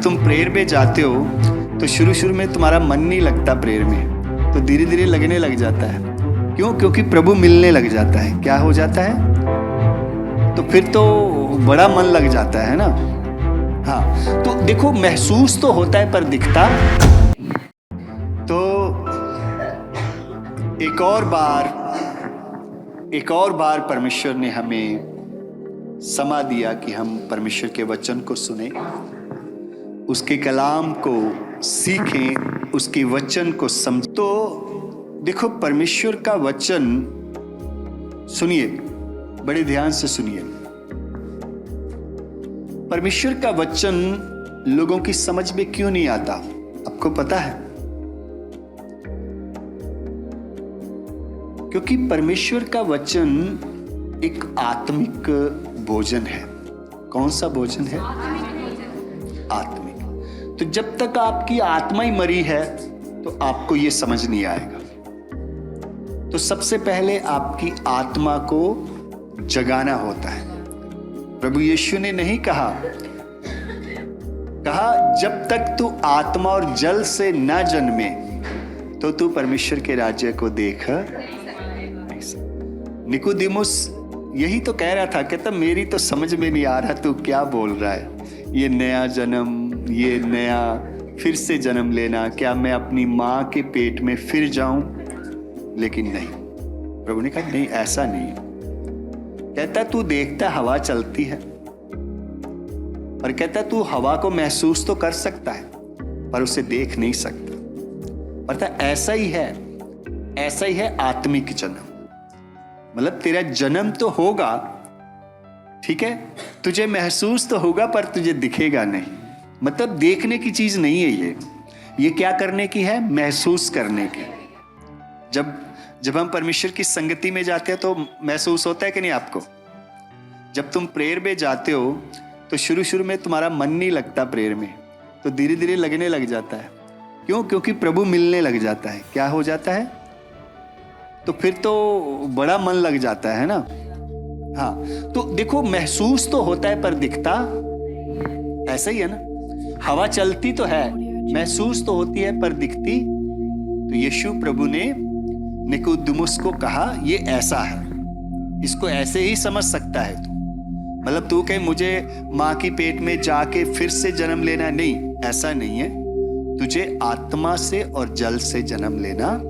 जब तुम प्रेयर में जाते हो तो शुरू में तुम्हारा मन नहीं लगता प्रेयर में, तो धीरे धीरे लगने लग जाता है। क्यों? क्योंकि प्रभु मिलने लग जाता है। क्या हो जाता है? तो फिर तो बड़ा मन लग जाता है ना। हाँ, तो देखो महसूस तो होता है पर दिखता। तो एक और बार परमेश्वर ने हमें समा दिया कि हम परमेश्वर के वचन को सुने, उसके कलाम को सीखें, उसके वचन को समझ। तो देखो परमेश्वर का वचन सुनिए, बड़े ध्यान से सुनिए। परमेश्वर का वचन लोगों की समझ में क्यों नहीं आता, आपको पता है? क्योंकि परमेश्वर का वचन एक आत्मिक भोजन है। कौन सा भोजन है? आत्मिक। तो जब तक आपकी आत्मा ही मरी है तो आपको यह समझ नहीं आएगा। तो सबसे पहले आपकी आत्मा को जगाना होता है। प्रभु यीशु ने नहीं कहा जब तक तू आत्मा और जल से न जन्मे तो तू परमेश्वर के राज्य को देख। निकोदेमुस यही तो कह रहा था, कहता मेरी तो समझ में नहीं आ रहा तू क्या बोल रहा है। ये नया जन्म, ये नया फिर से जन्म लेना, क्या मैं अपनी माँ के पेट में फिर जाऊं? लेकिन नहीं, प्रभु ने कहा नहीं, ऐसा नहीं। कहता तू देखता हवा चलती है, और कहता तू हवा को महसूस तो कर सकता है पर उसे देख नहीं सकता। अर्थात ऐसा ही है आत्मिक जन्म। मतलब तेरा जन्म तो होगा, ठीक है, तुझे महसूस तो होगा पर तुझे दिखेगा नहीं। मतलब देखने की चीज नहीं है ये क्या करने की है? महसूस करने की। जब हम परमेश्वर की संगति में जाते हैं तो महसूस होता है कि नहीं आपको? जब तुम प्रेयर में जाते हो तो शुरू में तुम्हारा मन नहीं लगता प्रेयर में, तो धीरे धीरे लगने लग जाता है। क्यों? क्योंकि प्रभु मिलने लग जाता है। क्या हो जाता है? तो फिर तो बड़ा मन लग जाता है ना। हाँ, तो देखो महसूस तो होता है पर दिखता ऐसा ही है ना। हवा चलती तो है, महसूस तो होती है पर दिखती। तो यीशु प्रभु ने निकोदेमुस को कहा ये ऐसा है, इसको ऐसे ही समझ सकता है तू। मतलब तू कहे मुझे माँ की पेट में जाके फिर से जन्म लेना, नहीं, ऐसा नहीं है। तुझे आत्मा से और जल से जन्म लेना